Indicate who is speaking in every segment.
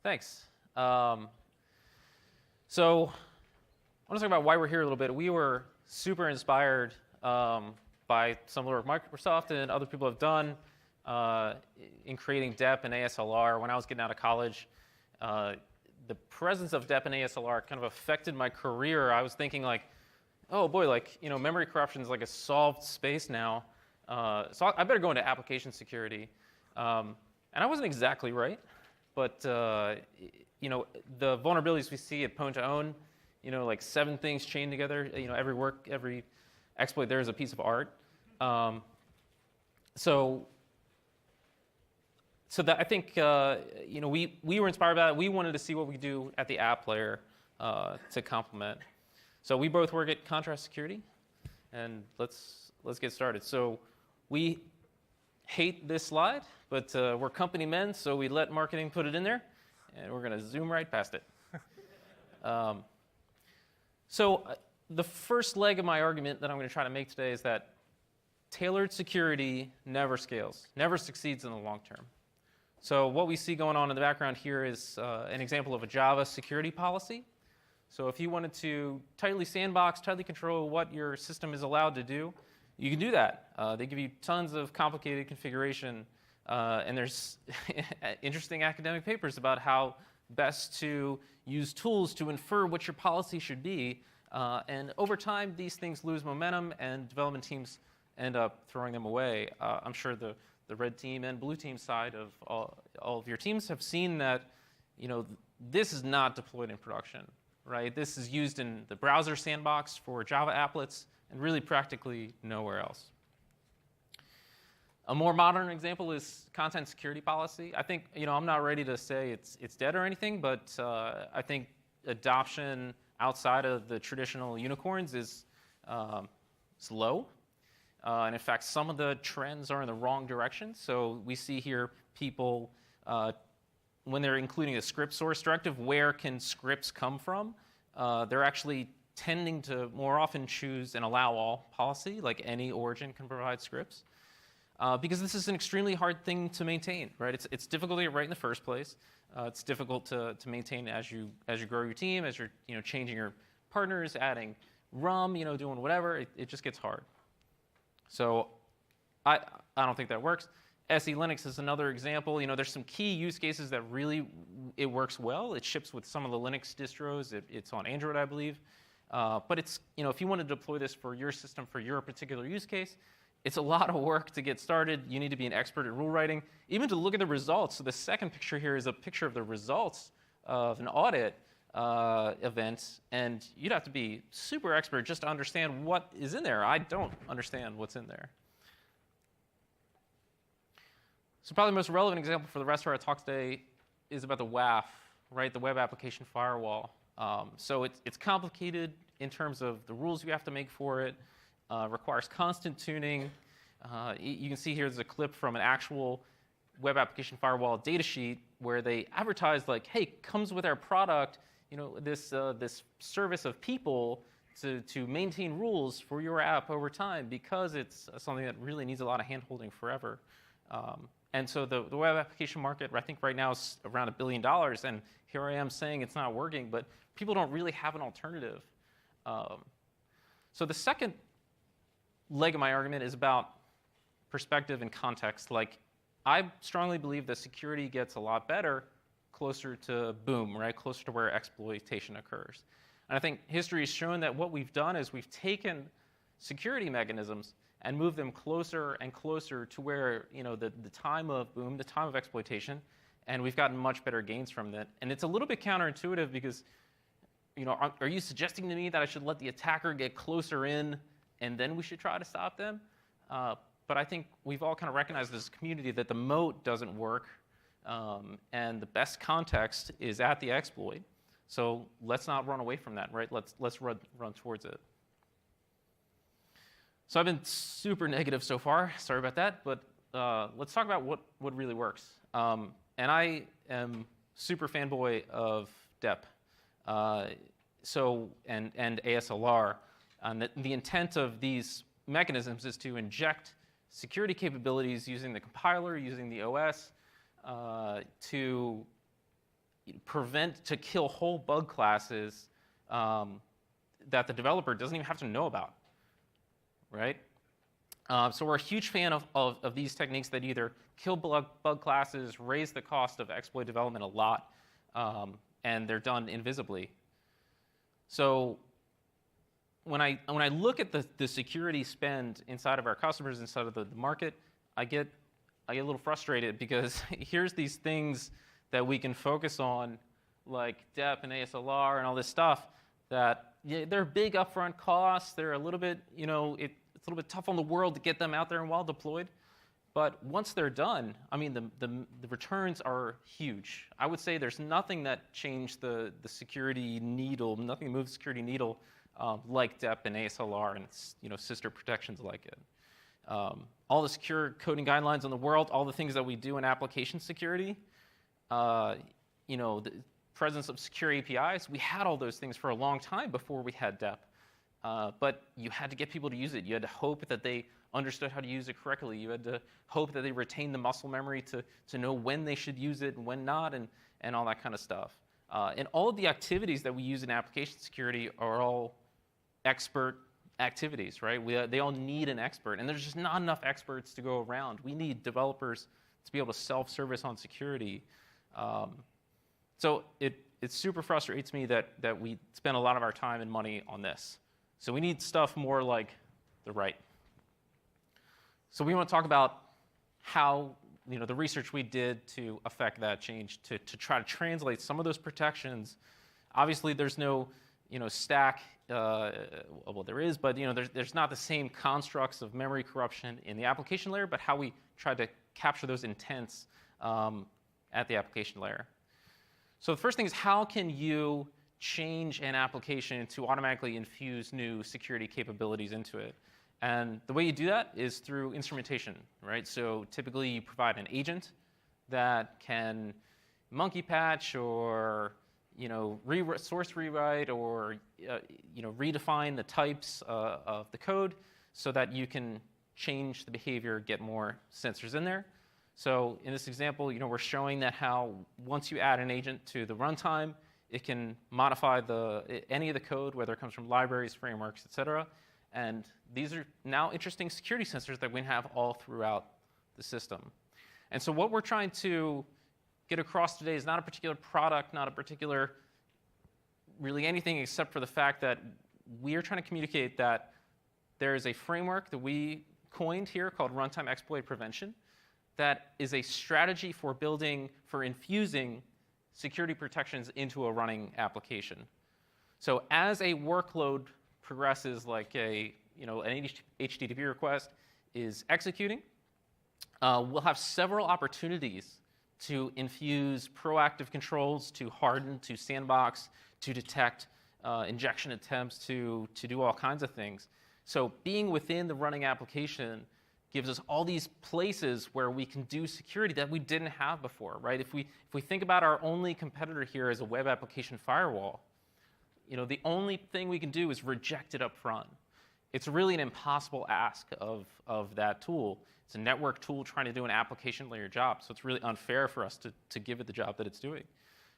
Speaker 1: Thanks. So I want to talk about why we're here a little bit. We were super inspired by some of the work Microsoft and other people have done in creating DEP and ASLR. When I was getting out of college, the presence of DEP and ASLR kind of affected my career. I was thinking like, oh boy, like, you know, memory corruption is like a solved space now. So I better go into application security. And I wasn't exactly right, but you know, the vulnerabilities we see at Pwn to Own, you know, like 7 things chained together. You know, every exploit there is a piece of art. So that I think you know, we were inspired by that. We wanted to see what we could do at the app layer to complement. So we both work at Contrast Security, and let's get started. So we hate this slide, but we're company men, so we let marketing put it in there, and we're going to zoom right past it. So the first leg of my argument that I'm going to try to make today is that tailored security never scales, never succeeds in the long term. So what we see going on in the background here is an example of a Java security policy. So if you wanted to tightly sandbox, tightly control what your system is allowed to do, you can do that. They give you tons of complicated configuration, and there's interesting academic papers about how best to use tools to infer what your policy should be. And over time, these things lose momentum, and development teams end up throwing them away. I'm sure the red team and blue team side of all of your teams have seen that, you know, this is not deployed in production, right? This is used in the browser sandbox for Java applets, and really practically nowhere else. A more modern example is content security policy. I think, you know, I'm not ready to say it's dead or anything, but I think adoption outside of the traditional unicorns is slow. And in fact, some of the trends are in the wrong direction. So we see here people, when they're including a script source directive, where can scripts come from? They're actually tending to more often choose an allow all policy, like any origin can provide scripts. Because this is an extremely hard thing to maintain, right? It's difficult to get right in the first place. It's difficult to maintain as you grow your team, as you're, you know, changing your partners, adding RUM, you know, doing whatever. It just gets hard. So I don't think that works. SELINUX is another example. You know, there's some key use cases that really it works well. It ships with some of the Linux distros. It's on Android, I believe. But it's, you know, if you want to deploy this for your system for your particular use case, it's a lot of work to get started. You need to be an expert at rule writing, even to look at the results. So the second picture here is a picture of the results of an audit event, and you'd have to be super expert just to understand what is in there. I don't understand what's in there. So probably the most relevant example for the rest of our talk today is about the WAF, right? The Web Application Firewall. So it's complicated in terms of the rules you have to make for it. Requires constant tuning. You can see here there's a clip from an actual Web Application Firewall data sheet where they advertised like, hey, comes with our product, you know, this service of people to maintain rules for your app over time, because it's something that really needs a lot of hand-holding forever. And so the web application market, I think right now is around $1 billion, and here I am saying it's not working, but people don't really have an alternative. So the second leg of my argument is about perspective and context. Like, I strongly believe that security gets a lot better closer to boom, right? Closer to where exploitation occurs. And I think history has shown that what we've done is we've taken security mechanisms and moved them closer and closer to where, you know, the time of boom, the time of exploitation, and we've gotten much better gains from that. And it's a little bit counterintuitive because, you know, are you suggesting to me that I should let the attacker get closer in and then we should try to stop them? But I think we've all kind of recognized as a community that the moat doesn't work, and the best context is at the exploit. So let's not run away from that, right? Let's run towards it. So I've been super negative so far. Sorry about that, but let's talk about what really works. And I am super fanboy of DEP, and ASLR. And the intent of these mechanisms is to inject security capabilities using the compiler, using the OS, to to kill whole bug classes that the developer doesn't even have to know about, right? So we're a huge fan of these techniques that either kill bug classes, raise the cost of exploit development a lot, and they're done invisibly. So when I look at the security spend inside of our customers, inside of the market, I get a little frustrated because here's these things that we can focus on, like DEP and ASLR and all this stuff, that they're big upfront costs. They're a little bit, it's a little bit tough on the world to get them out there and well deployed. But once they're done, I mean, the returns are huge. I would say there's nothing that changed the security needle, nothing moved the security needle like DEP and ASLR and its sister protections like it. All the secure coding guidelines in the world, all the things that we do in application security, the presence of secure APIs, we had all those things for a long time before we had DEP. But you had to get people to use it. You had to hope that they understood how to use it correctly. You had to hope that they retained the muscle memory to know when they should use it and when not, and all that kind of stuff. And all of the activities that we use in application security are all expert activities, right? They all need an expert, and there's just not enough experts to go around. We need developers to be able to self-service on security. So it super frustrates me that we spend a lot of our time and money on this. So we need stuff more like the right. So we want to talk about how the research we did to affect that change, to try to translate some of those protections. Obviously, there's no stack. Well, there is, but there's not the same constructs of memory corruption in the application layer, but how we try to capture those intents at the application layer. So the first thing is, how can you change an application to automatically infuse new security capabilities into it? And the way you do that is through instrumentation, right? So typically you provide an agent that can monkey patch or source rewrite or redefine the types of the code so that you can change the behavior, get more sensors in there. So in this example, we're showing that how once you add an agent to the runtime, it can modify any of the code, whether it comes from libraries, frameworks, et cetera. And these are now interesting security sensors that we have all throughout the system. And so what we're trying to get across today is not a particular product, not a particular really anything except for the fact that we are trying to communicate that there is a framework that we coined here called runtime exploit prevention that is a strategy for infusing security protections into a running application. So as a workload progresses, like an HTTP request is executing, we'll have several opportunities to infuse proactive controls, to harden, to sandbox, to detect injection attempts, to do all kinds of things. So being within the running application gives us all these places where we can do security that we didn't have before, right? If we think about our only competitor here as a web application firewall, the only thing we can do is reject it up front. It's really an impossible ask of that tool. It's a network tool trying to do an application layer job, so it's really unfair for us to give it the job that it's doing.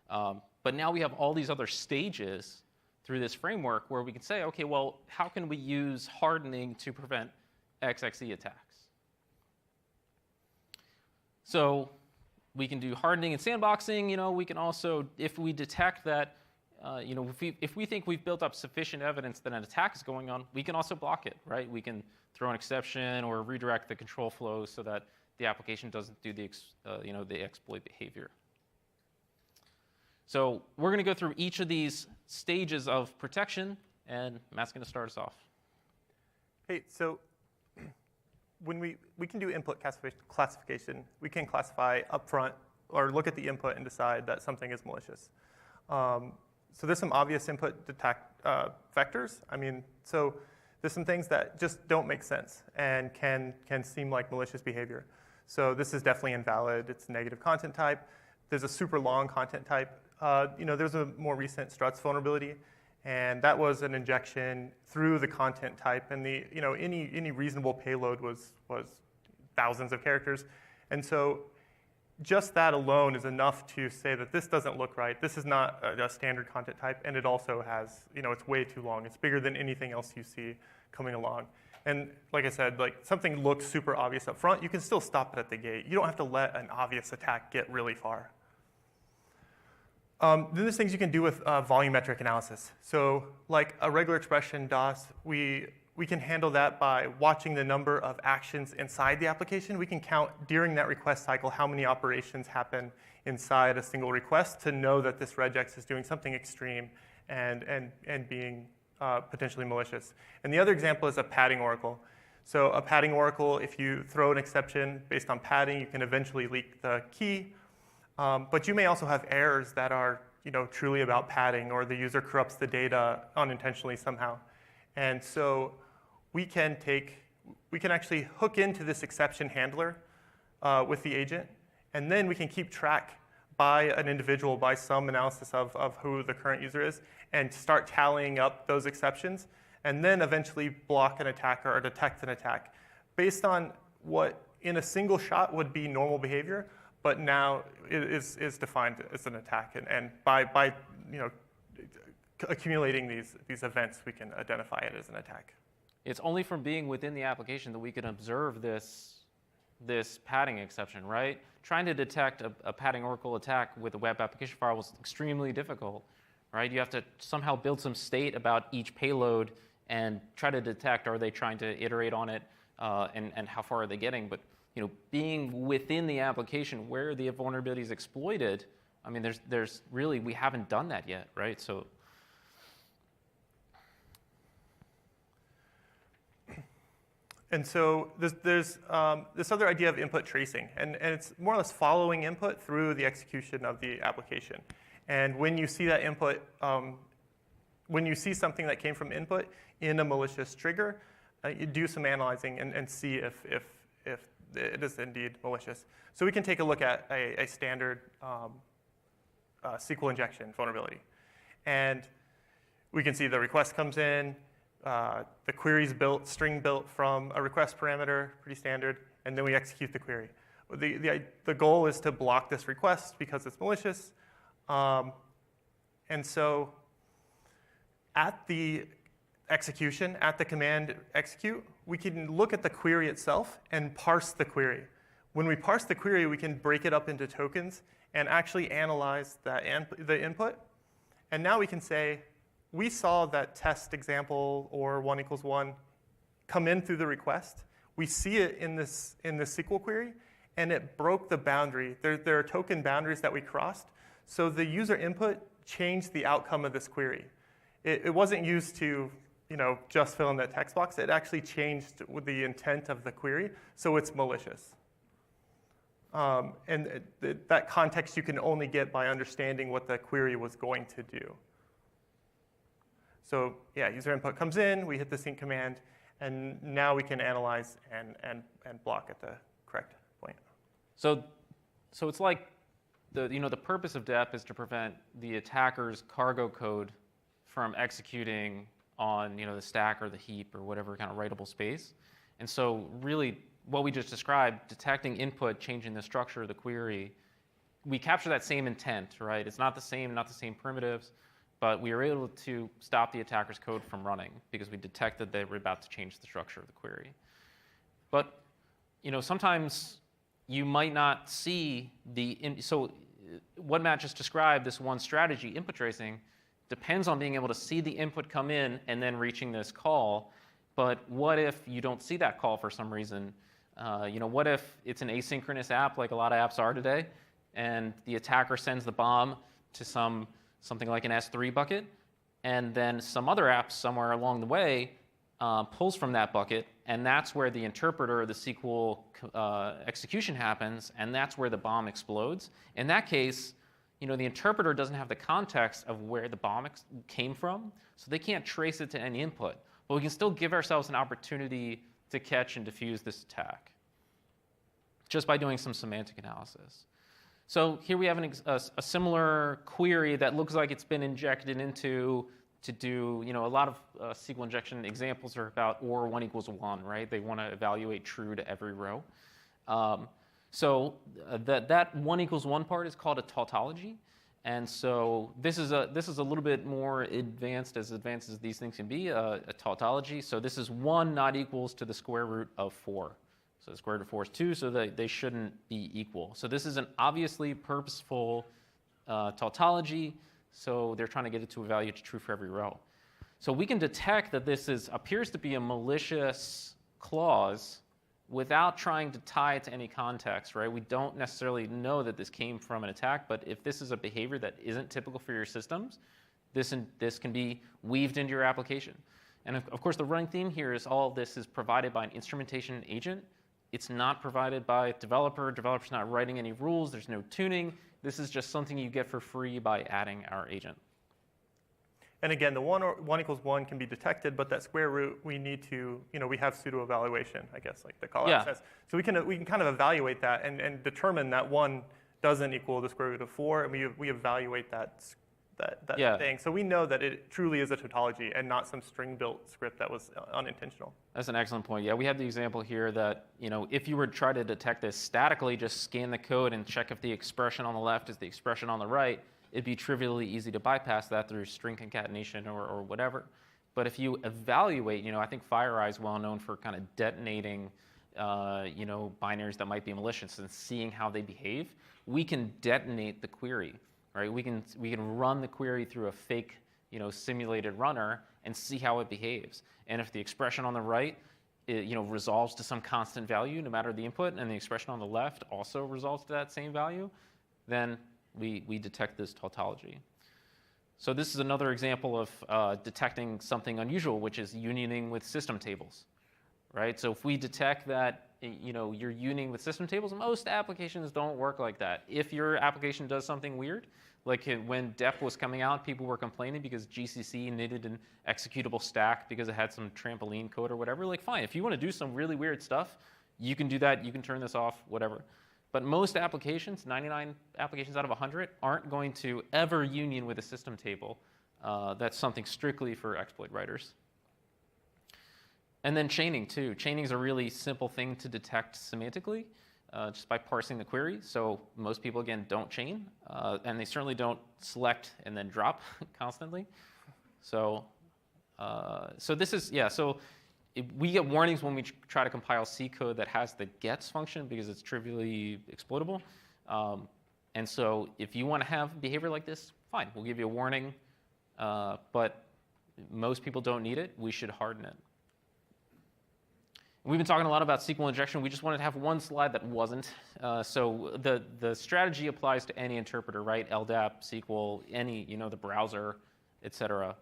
Speaker 1: But now we have all these other stages through this framework where we can say, okay, well, how can we use hardening to prevent XXE attacks? So we can do hardening and sandboxing. We can also, if we detect that, if we think we've built up sufficient evidence that an attack is going on, we can also block it, right? We can throw an exception or redirect the control flow so that the application doesn't do the exploit behavior. So we're going to go through each of these stages of protection, and Matt's going to start us off.
Speaker 2: Hey, so when we can do input classification, we can classify upfront or look at the input and decide that something is malicious. So there's some obvious input vectors. So there's some things that just don't make sense and can seem like malicious behavior. So this is definitely invalid. It's a negative content type. There's a super long content type. There's a more recent struts vulnerability, and that was an injection through the content type, and any reasonable payload was thousands of characters. And so just that alone is enough to say that this doesn't look right. This is not a standard content type, and it also has, it's way too long. It's bigger than anything else you see coming along. And like I said, like something looks super obvious up front, you can still stop it at the gate. You don't have to let an obvious attack get really far. Then there's things you can do with volumetric analysis. So like a regular expression DOS, we can handle that by watching the number of actions inside the application. We can count during that request cycle how many operations happen inside a single request to know that this regex is doing something extreme and being potentially malicious. And the other example is a padding oracle. So a padding oracle, if you throw an exception based on padding, you can eventually leak the key. But you may also have errors that are truly about padding, or the user corrupts the data unintentionally somehow. And so we can actually hook into this exception handler with the agent, and then we can keep track by an individual, by some analysis of who the current user is, and start tallying up those exceptions, and then eventually block an attacker or detect an attack based on what in a single shot would be normal behavior, but now is defined as an attack. And by accumulating these events, we can identify it as an attack.
Speaker 1: It's only from being within the application that we can observe this padding exception, right? Trying to detect a padding oracle attack with a web application firewall is extremely difficult, right? You have to somehow build some state about each payload and try to detect, are they trying to iterate on it, and how far are they getting? But being within the application where the vulnerability is exploited, I mean, there's really, we haven't done that yet, right? So.
Speaker 2: And so there's this other idea of input tracing, and it's more or less following input through the execution of the application. And when you see that input, when you see something that came from input in a malicious trigger, you do some analyzing and see if it is indeed malicious. So we can take a look at a standard SQL injection vulnerability. And we can see the request comes in, the query's built, string built from a request parameter, pretty standard, and then we execute the query. The goal is to block this request because it's malicious. And so at the execution, at the command execute, we can look at the query itself and parse the query. When we parse the query, we can break it up into tokens and actually analyze the input. And now we can say, we saw that test example or 1 = 1 come in through the request. We see it in this SQL query, and it broke the boundary. There are token boundaries that we crossed. So the user input changed the outcome of this query. It wasn't used to just fill in that text box. It actually changed with the intent of the query, so it's malicious. And that context you can only get by understanding what the query was going to do. So yeah, user input comes in, we hit the sync command, and now we can analyze and block at the correct point.
Speaker 1: So it's like the purpose of DEP is to prevent the attacker's cargo code from executing on the stack or the heap or whatever kind of writable space. And so really what we just described, detecting input, changing the structure of the query, we capture that same intent, right? It's not the same primitives, but we were able to stop the attacker's code from running because we detected they were about to change the structure of the query. But sometimes you might not see so what Matt just described, this one strategy, input tracing, depends on being able to see the input come in and then reaching this call. But what if you don't see that call for some reason? What if it's an asynchronous app like a lot of apps are today, and the attacker sends the bomb to something like an S3 bucket, and then some other app somewhere along the way pulls from that bucket, and that's where the interpreter of the SQL execution happens, and that's where the bomb explodes. In that case, the interpreter doesn't have the context of where the bomb came from, so they can't trace it to any input. But we can still give ourselves an opportunity to catch and diffuse this attack just by doing some semantic analysis. So here we have a similar query that looks like it's been injected into to do, a lot of SQL injection examples are about or 1 = 1, right? They want to evaluate true to every row. So that 1 equals 1 part is called a tautology. And so this is a little bit more advanced as these things can be, a tautology. So this is 1 not equals to the square root of 4. So the square root of 4 is 2, so they shouldn't be equal. So this is an obviously purposeful tautology. So they're trying to get it to a value to true for every row. So we can detect that this appears to be a malicious clause without trying to tie it to any context, right? We don't necessarily know that this came from an attack, but if this is a behavior that isn't typical for your systems, this can be weaved into your application. And of course, the running theme here is all of this is provided by an instrumentation agent. It's not provided by a developer. Developer's not writing any rules. There's no tuning. This is just something you get for free by adding our agent.
Speaker 2: And again, the 1 equals 1 can be detected, but that square root, we need to, we have pseudo evaluation, I guess, like the callout says. So we can kind of evaluate that and determine that 1 doesn't equal the square root of 4, and we evaluate that thing. So we know that it truly is a tautology and not some string-built script that was unintentional.
Speaker 1: That's an excellent point. Yeah, we have the example here that, if you were to try to detect this statically, just scan the code and check if the expression on the left is the expression on the right, it'd be trivially easy to bypass that through string concatenation or whatever. But if you evaluate, I think FireEye is well known for kind of detonating, binaries that might be malicious and seeing how they behave. We can detonate the query, right? We can run the query through a fake, simulated runner and see how it behaves. And if the expression on the right, resolves to some constant value, no matter the input, and the expression on the left also resolves to that same value, then we detect this tautology. So this is another example of detecting something unusual, which is unioning with system tables, right? So if we detect that you're unioning with system tables, most applications don't work like that. If your application does something weird, like when DEP was coming out, people were complaining because GCC needed an executable stack because it had some trampoline code or whatever. Like, fine, if you want to do some really weird stuff, you can do that. You can turn this off, whatever. But most applications, 99 applications out of 100, aren't going to ever union with a system table. That's something strictly for exploit writers. And then chaining, too. Chaining is a really simple thing to detect semantically, just by parsing the query. So most people, again, don't chain. And they certainly don't select and then drop constantly. So this is, so we get warnings when we try to compile C code that has the gets function because it's trivially exploitable. And so if you want to have behavior like this, fine, we'll give you a warning. But most people don't need it. We should harden it. We've been talking a lot about SQL injection. We just wanted to have one slide that wasn't. So the strategy applies to any interpreter, right? LDAP, SQL, any, the browser, et cetera.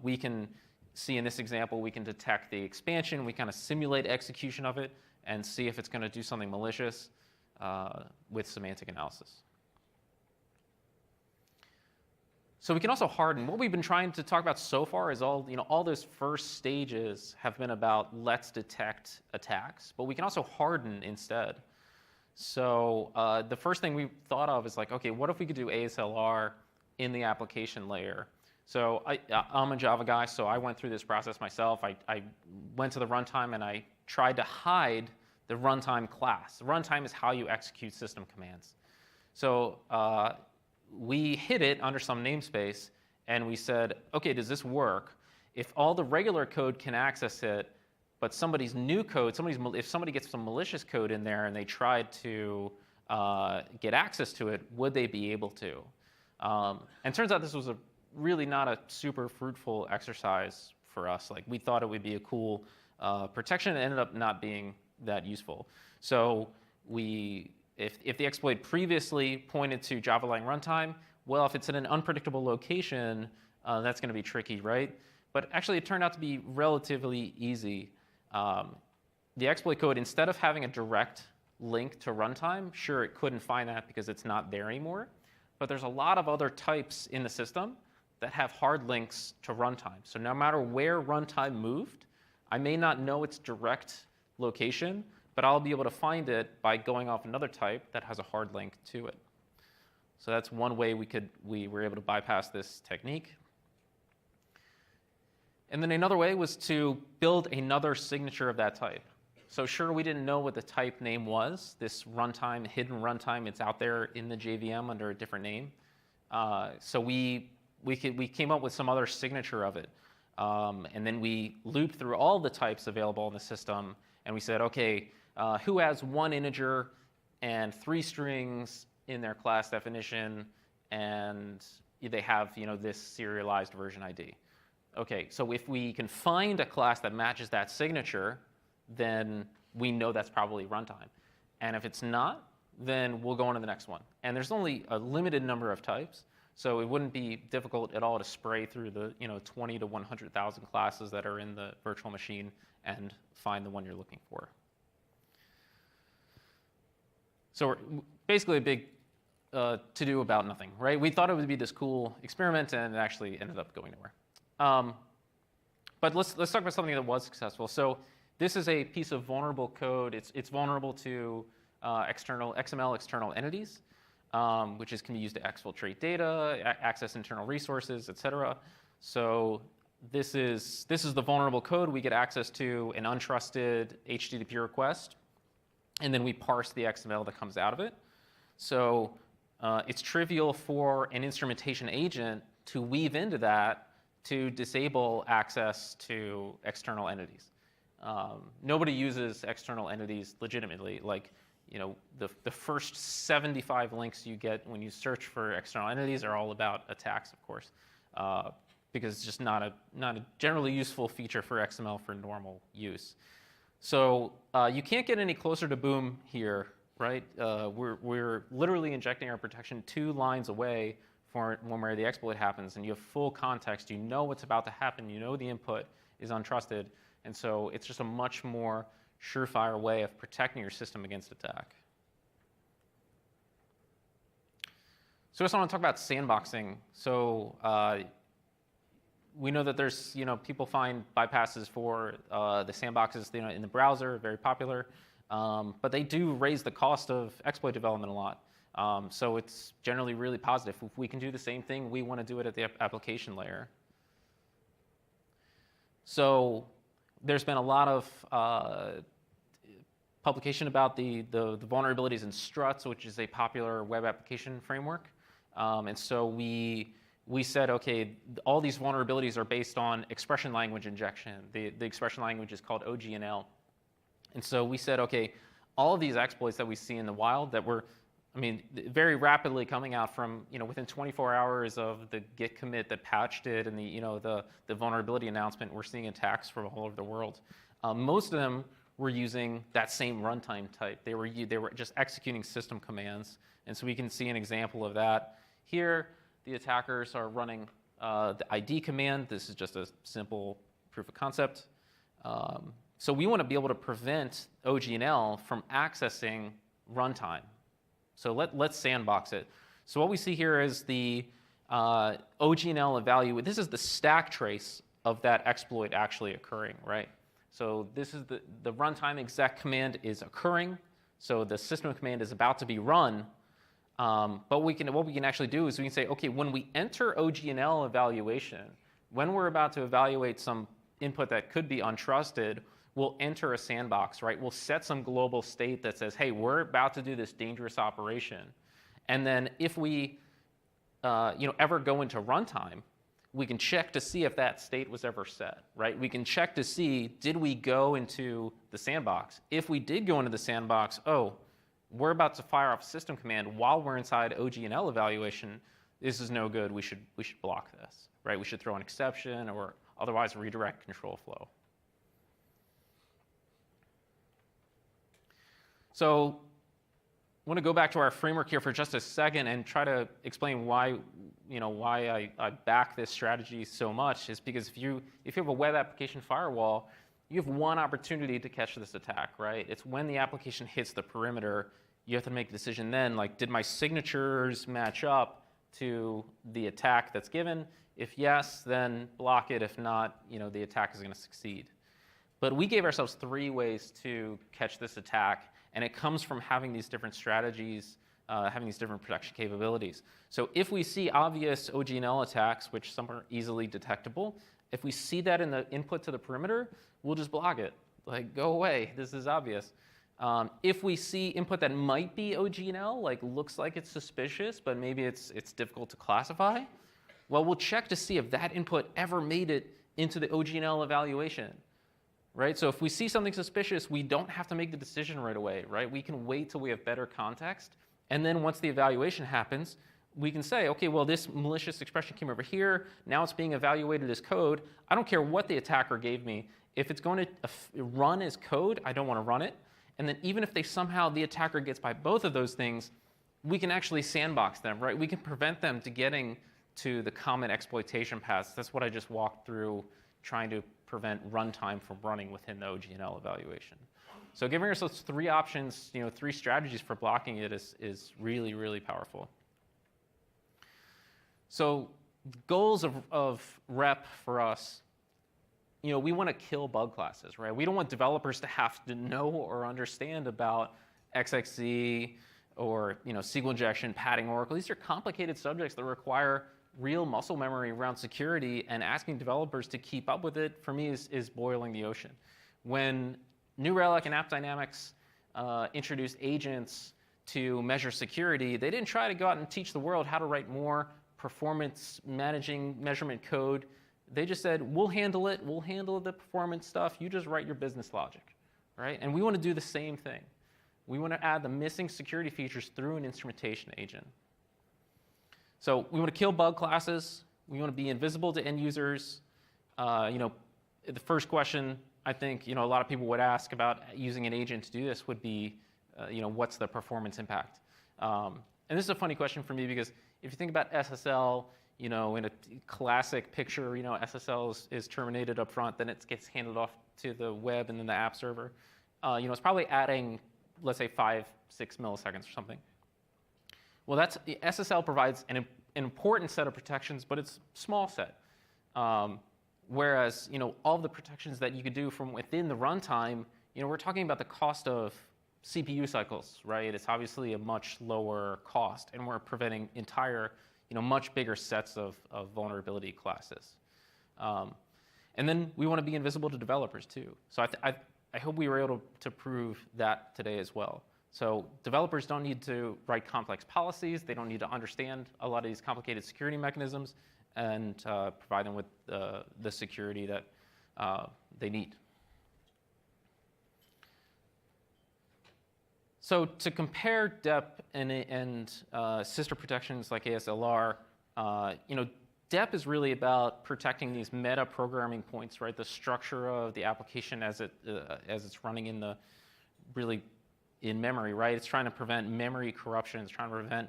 Speaker 1: We can see in this example, we can detect the expansion. We kind of simulate execution of it and see if it's going to do something malicious with semantic analysis. So we can also harden. What we've been trying to talk about so far is all those first stages have been about let's detect attacks, but we can also harden instead. So the first thing we thought of is like, okay, what if we could do ASLR in the application layer? So I'm a Java guy, so I went through this process myself. I went to the runtime and I tried to hide the runtime class. The runtime is how you execute system commands. So we hid it under some namespace, and we said, okay, does this work? If all the regular code can access it, but somebody's new code, if somebody gets some malicious code in there and they tried to get access to it, would they be able to? And turns out this was really not a super fruitful exercise for us. Like, we thought it would be a cool protection. It ended up not being that useful. So if the exploit previously pointed to Java-lang runtime, well, if it's in an unpredictable location, that's going to be tricky, right? But actually, it turned out to be relatively easy. The exploit code, instead of having a direct link to runtime, sure, it couldn't find that because it's not there anymore. But there's a lot of other types in the system that have hard links to runtime. So no matter where runtime moved, I may not know its direct location, but I'll be able to find it by going off another type that has a hard link to it. So that's one way we were able to bypass this technique. And then another way was to build another signature of that type. So sure, we didn't know what the type name was. This runtime, hidden runtime, it's out there in the JVM under a different name. So we came up with some other signature of it. And then we looped through all the types available in the system, and we said, okay, who has 1 integer and 3 strings in their class definition, and they have this serialized version ID. Okay, so if we can find a class that matches that signature, then we know that's probably runtime. And if it's not, then we'll go on to the next one. And there's only a limited number of types, so it wouldn't be difficult at all to spray through the 20 to 100,000 classes that are in the virtual machine and find the one you're looking for. So basically a big to-do about nothing, right? We thought it would be this cool experiment, and it actually ended up going nowhere. But let's talk about something that was successful. So this is a piece of vulnerable code. It's vulnerable to XML external entities, which can be used to exfiltrate data, access internal resources, et cetera. So this is the vulnerable code. We get access to an untrusted HTTP request, and then we parse the XML that comes out of it. So it's trivial for an instrumentation agent to weave into that to disable access to external entities. Nobody uses external entities legitimately. Like, the first 75 links you get when you search for external entities are all about attacks, of course, because it's just not a generally useful feature for XML for normal use. So you can't get any closer to boom here, right? We're literally injecting our protection 2 lines away from where the exploit happens, and you have full context. You know what's about to happen. You know the input is untrusted, and so it's just a much more surefire way of protecting your system against attack. So I just want to talk about sandboxing. So we know that there's, people find bypasses for the sandboxes, in the browser, very popular, but they do raise the cost of exploit development a lot. So it's generally really positive. If we can do the same thing, we want to do it at the application layer. So there's been a lot of publication about the vulnerabilities in struts, which is a popular web application framework. And so we said, okay, all these vulnerabilities are based on expression language injection. The expression language is called OGNL. And so we said, okay, all of these exploits that we see in the wild that were, very rapidly coming out from, within 24 hours of the Git commit that patched it and the vulnerability announcement, we're seeing attacks from all over the world. Most of them were using that same runtime type. They were just executing system commands. And so we can see an example of that. Here, the attackers are running the ID command. This is just a simple proof of concept. So we want to be able to prevent OGNL from accessing runtime. So let's sandbox it. So what we see here is the OGNL evaluate. This is the stack trace of that exploit actually occurring, right? So this is the runtime exec command is occurring. So the system command is about to be run. But what we can actually do is we can say, okay, when we enter OGNL evaluation, when we're about to evaluate some input that could be untrusted, we'll enter a sandbox, right? We'll set some global state that says, hey, we're about to do this dangerous operation. And then if we ever go into runtime, we can check to see if that state was ever set, right? We can check to see, did we go into the sandbox? If we did go into the sandbox, oh, we're about to fire off a system command while we're inside OGNL evaluation. This is no good. We should block this, right? We should throw an exception or otherwise redirect control flow. So I want to go back to our framework here for just a second and try to explain why I back this strategy so much. Is because if you have a web application firewall, you have one opportunity to catch this attack, right? It's when the application hits the perimeter, you have to make a decision then, like, did my signatures match up to the attack that's given? If yes, then block it. If not, the attack is going to succeed. But we gave ourselves 3 ways to catch this attack, and it comes from having these different strategies, having these different protection capabilities. So if we see obvious OGNL attacks, which some are easily detectable, if we see that in the input to the perimeter, we'll just block it. Like, go away. This is obvious. If we see input that might be OGNL, like looks like it's suspicious, but maybe it's difficult to classify, well, we'll check to see if that input ever made it into the OGNL evaluation, right? So if we see something suspicious, we don't have to make the decision right away, right? We can wait till we have better context. And then once the evaluation happens, we can say, okay, well, this malicious expression came over here. Now it's being evaluated as code. I don't care what the attacker gave me. If it's going to run as code, I don't want to run it. And then even if the attacker gets by both of those things, we can actually sandbox them, right? We can prevent them to getting to the common exploitation paths. That's what I just walked through, trying to prevent runtime from running within the OGNL evaluation. So giving ourselves 3 options, 3 strategies for blocking it is really, really powerful. So goals of rep for us, we want to kill bug classes, right? We don't want developers to have to know or understand about XXZ or SQL injection, padding Oracle. These are complicated subjects that require real muscle memory around security, and asking developers to keep up with it, for me, is boiling the ocean. When New Relic and AppDynamics introduced agents to measure security, they didn't try to go out and teach the world how to write more performance managing measurement code. They just said, we'll handle it. We'll handle the performance stuff. You just write your business logic, right? And we want to do the same thing. We want to add the missing security features through an instrumentation agent. So we want to kill bug classes. We want to be invisible to end users. The first question I think a lot of people would ask about using an agent to do this would be, what's the performance impact? And this is a funny question for me because if you think about SSL, in a classic picture, SSL is terminated up front, then it gets handed off to the web and then the app server. It's probably adding, let's say, 5-6 milliseconds or something. Well, SSL provides an important set of protections, but it's a small set. Whereas, all of the protections that you could do from within the runtime, we're talking about the cost of CPU cycles, right? It's obviously a much lower cost, and we're preventing entire, much bigger sets of vulnerability classes. And then we want to be invisible to developers too. So I hope we were able to prove that today as well. So developers don't need to write complex policies. They don't need to understand a lot of these complicated security mechanisms, and provide them with the security that they need. So to compare DEP and sister protections like ASLR, DEP is really about protecting these meta programming points, right? The structure of the application as it's running in memory, right? It's trying to prevent memory corruption. It's trying to prevent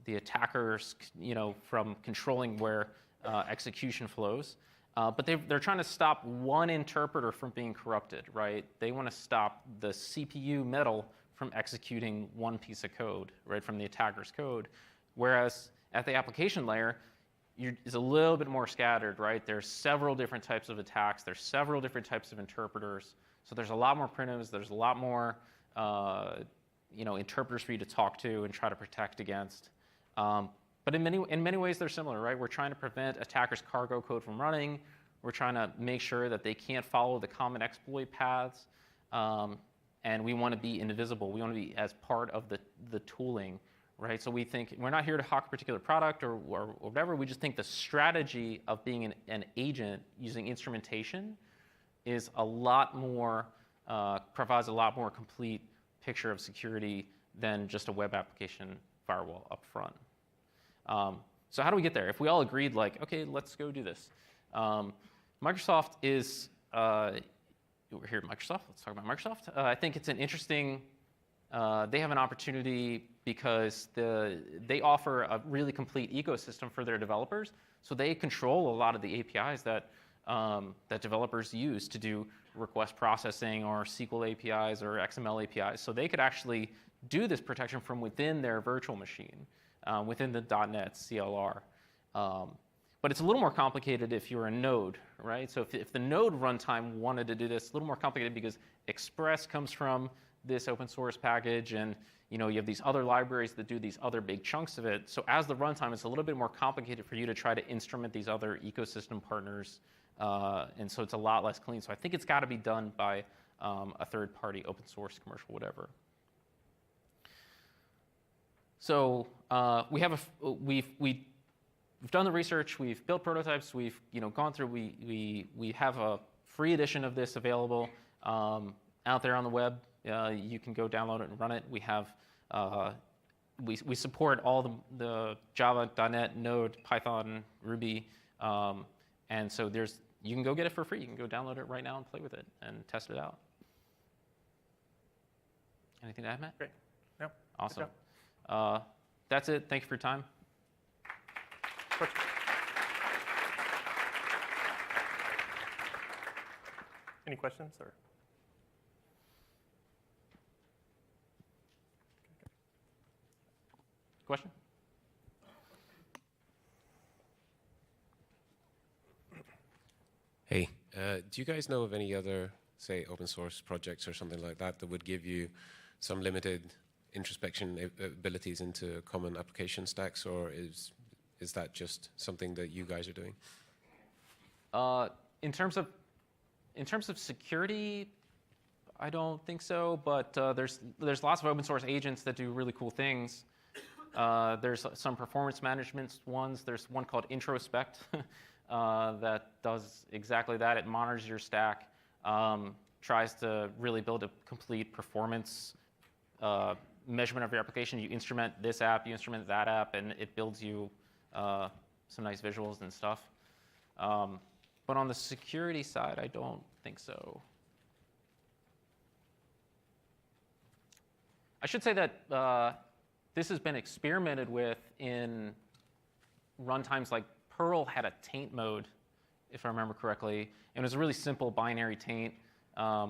Speaker 1: the attackers, from controlling where execution flows. But they're trying to stop one interpreter from being corrupted, right? They want to stop the CPU metal from executing one piece of code, right, from the attacker's code. Whereas at the application layer, it's a little bit more scattered, right? There's several different types of attacks. There's several different types of interpreters. So there's a lot more primitives. There's a lot more interpreters for you to talk to and try to protect against. But in many ways, they're similar, right? We're trying to prevent attackers' cargo code from running. We're trying to make sure that they can't follow the common exploit paths. And we want to be invisible. We want to be as part of the tooling, right? So we think we're not here to hawk a particular product or whatever. We just think the strategy of being an agent using instrumentation is a lot more, provides a lot more complete picture of security than just a web application firewall up front. So how do we get there? If we all agreed, like, okay, let's go do this. Microsoft is, we're here at Microsoft. Let's talk about Microsoft. I think it's an interesting, they have an opportunity because they offer a really complete ecosystem for their developers. So they control a lot of the APIs that developers use to do request processing or SQL APIs or XML APIs. So they could actually do this protection from within their virtual machine, within the .NET CLR. But it's a little more complicated if you're a node, right? So if the node runtime wanted to do this, a little more complicated because Express comes from this open source package, and you have these other libraries that do these other big chunks of it. So as the runtime, it's a little bit more complicated for you to try to instrument these other ecosystem partners, and so it's a lot less clean. So I think it's got to be done by a third-party, open source, commercial, whatever. So we've done the research, we've built prototypes, we've gone through. We have a free edition of this available out there on the web. You can go download it and run it. We have we support all the Java, .NET, Node, Python, Ruby, and so you can go get it for free. You can go download it right now and play with it and test it out. Anything to add, Matt?
Speaker 2: Great. No.
Speaker 1: Awesome. That's it. Thank you for your time.
Speaker 2: Question? Any questions or?
Speaker 1: Question?
Speaker 3: Hey, do you guys know of any other, say, open source projects or something like that that would give you some limited introspection abilities into common application stacks, or is that just something that you guys are doing?
Speaker 1: In terms of security, I don't think so. But there's lots of open source agents that do really cool things. There's some performance management ones. There's one called Introspect that does exactly that. It monitors your stack, tries to really build a complete performance measurement of your application. You instrument this app, you instrument that app, and it builds you some nice visuals and stuff. But on the security side, I don't think so. I should say that this has been experimented with in runtimes. Like Perl had a taint mode, if I remember correctly. And it was a really simple binary taint. I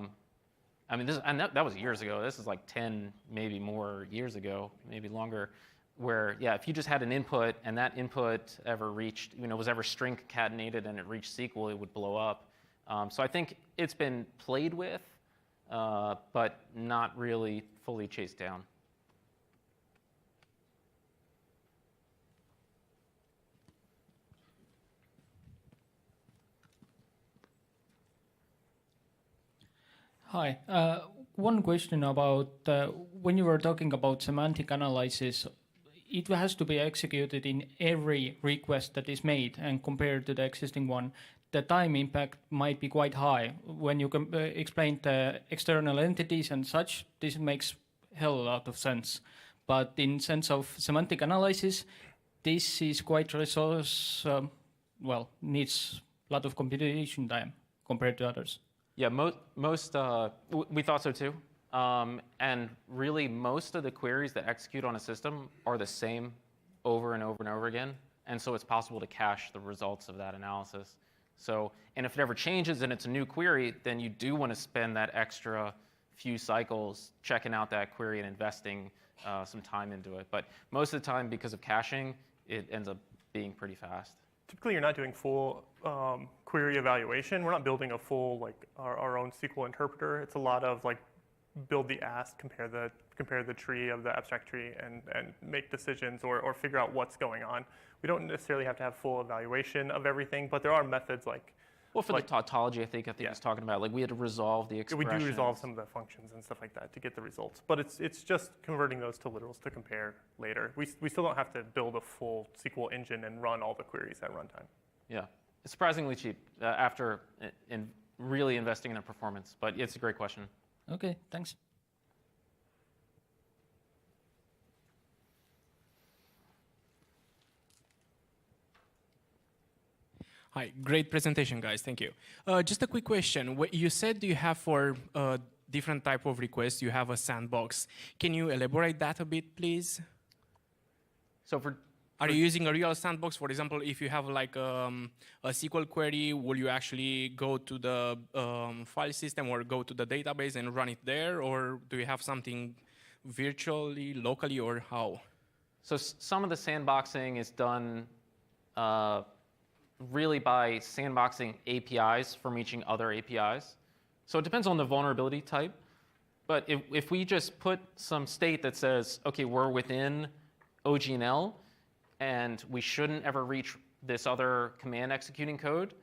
Speaker 1: mean, that was years ago. This is like 10, maybe more years ago, maybe longer, where, yeah, if you just had an input and that input ever reached, was ever string concatenated and it reached SQL, it would blow up. So I think it's been played with, but not really fully chased down.
Speaker 4: Hi. One question about when you were talking about semantic analysis, it has to be executed in every request that is made, and compared to the existing one, the time impact might be quite high. When you explain the external entities and such, this makes hell a lot of sense. But in sense of semantic analysis, this is quite resource, needs a lot of computation time compared to others.
Speaker 1: Yeah, we thought so too. And really, most of the queries that execute on a system are the same over and over and over again. And so it's possible to cache the results of that analysis. So, and if it ever changes and it's a new query, then you do want to spend that extra few cycles checking out that query and investing some time into it. But most of the time, because of caching, it ends up being pretty fast.
Speaker 2: Typically, you're not doing full query evaluation. We're not building a full our own SQL interpreter. It's a lot of build the ask, compare the tree of the abstract tree, and make decisions or figure out what's going on. We don't necessarily have to have full evaluation of everything, but there are methods
Speaker 1: Well, for the tautology, I think
Speaker 2: yeah.
Speaker 1: he's talking about, we had to resolve the expressions.
Speaker 2: We do resolve some of the functions and stuff like that to get the results, but it's just converting those to literals to compare later. We still don't have to build a full SQL engine and run all the queries at runtime.
Speaker 1: Yeah, it's surprisingly cheap after really investing in the performance, but it's a great question.
Speaker 4: Okay, thanks.
Speaker 5: Hi, great presentation, guys. Thank you. Just a quick question. You said you have for different type of requests, you have a sandbox. Can you elaborate that a bit, please?
Speaker 1: So
Speaker 5: are you using a real sandbox? For example, if you have like a SQL query, will you actually go to the file system or go to the database and run it there? Or do you have something virtually, locally, or how?
Speaker 1: So some of the sandboxing is done really by sandboxing APIs from reaching other APIs. So it depends on the vulnerability type. But if we just put some state that says, OK, we're within OGNL, and we shouldn't ever reach this other command executing code,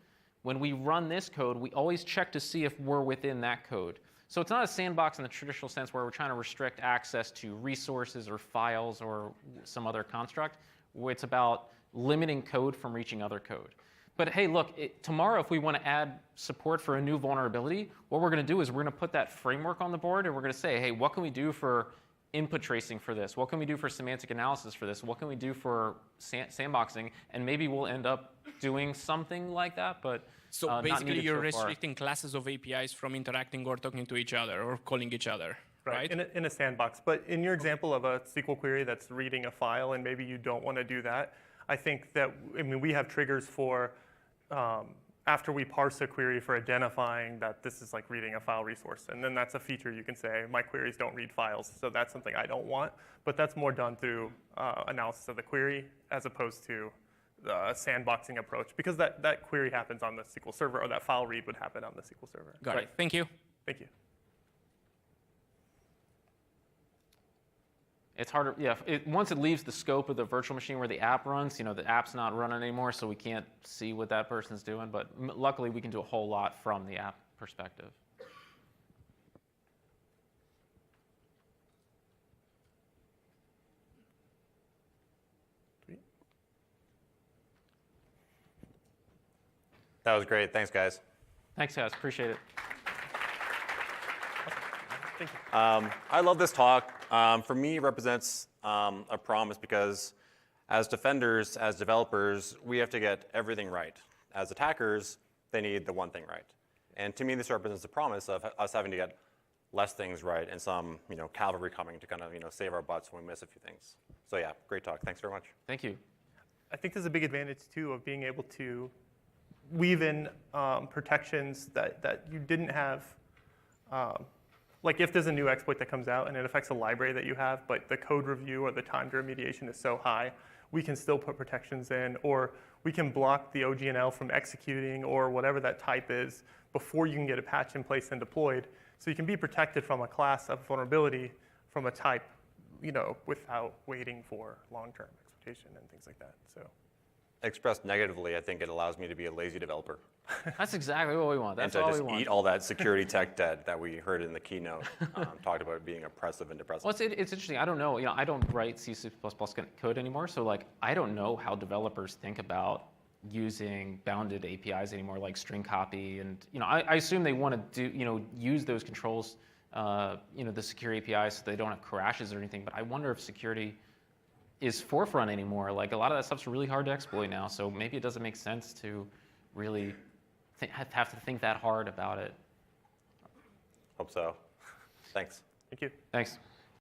Speaker 1: when we run this code, we always check to see if we're within that code. So it's not a sandbox in the traditional sense where we're trying to restrict access to resources or files or some other construct. It's about limiting code from reaching other code. But hey, look, tomorrow if we want to add support for a new vulnerability, what we're going to do is we're going to put that framework on the board and we're going to say, hey, what can we do for input tracing for this? What can we do for semantic analysis for this? What can we do for sandboxing? And maybe we'll end up doing something like that, but
Speaker 5: So
Speaker 1: not
Speaker 5: basically,
Speaker 1: needed
Speaker 5: you're
Speaker 1: so far.
Speaker 5: restricting classes of APIs from interacting or talking to each other or calling each other, right?
Speaker 2: In a sandbox. But in your example of a SQL query that's reading a file and maybe you don't want to do that, I think that, I mean, we have triggers for after we parse a query for identifying that this is like reading a file resource. And then that's a feature you can say, my queries don't read files, so that's something I don't want. But that's more done through analysis of the query as opposed to the sandboxing approach, because that query happens on the SQL server, or that file read would happen on the SQL server.
Speaker 5: Got it. Thank you.
Speaker 2: Thank you.
Speaker 1: It's harder, yeah. Once it leaves the scope of the virtual machine where the app runs, the app's not running anymore, so we can't see what that person's doing. But luckily, we can do a whole lot from the app perspective.
Speaker 6: That was great. Thanks, guys.
Speaker 1: Thanks, guys. Appreciate it.
Speaker 2: Thank you.
Speaker 6: I love this talk. For me, it represents a promise because as defenders, as developers, we have to get everything right. As attackers, they need the one thing right. And to me, this represents the promise of us having to get less things right and some cavalry coming to kind of save our butts when we miss a few things. So yeah, great talk. Thanks very much.
Speaker 1: Thank you.
Speaker 2: I think there's a big advantage, too, of being able to weave in protections that you didn't have. Like if there's a new exploit that comes out and it affects a library that you have, but the code review or the time to remediation is so high, we can still put protections in, or we can block the OGNL from executing or whatever that type is before you can get a patch in place and deployed. So you can be protected from a class of vulnerability from a type, without waiting for long-term exploitation and things like that. So.
Speaker 6: Expressed negatively, I think it allows me to be a lazy developer.
Speaker 1: That's exactly what we want. That's
Speaker 6: and to
Speaker 1: all
Speaker 6: just
Speaker 1: we want.
Speaker 6: eat all that security tech debt that we heard in the keynote, talked about being oppressive and depressive.
Speaker 1: Well, it's interesting. I don't know. I don't write C++ code anymore, so I don't know how developers think about using bounded APIs anymore, like string copy, and I assume they want to do use those controls, the secure APIs, so they don't have crashes or anything. But I wonder if security is forefront anymore. Like a lot of that stuff's really hard to exploit now, so maybe it doesn't make sense to really have to think that hard about it.
Speaker 6: Hope so. Thanks.
Speaker 2: Thank you.
Speaker 1: Thanks.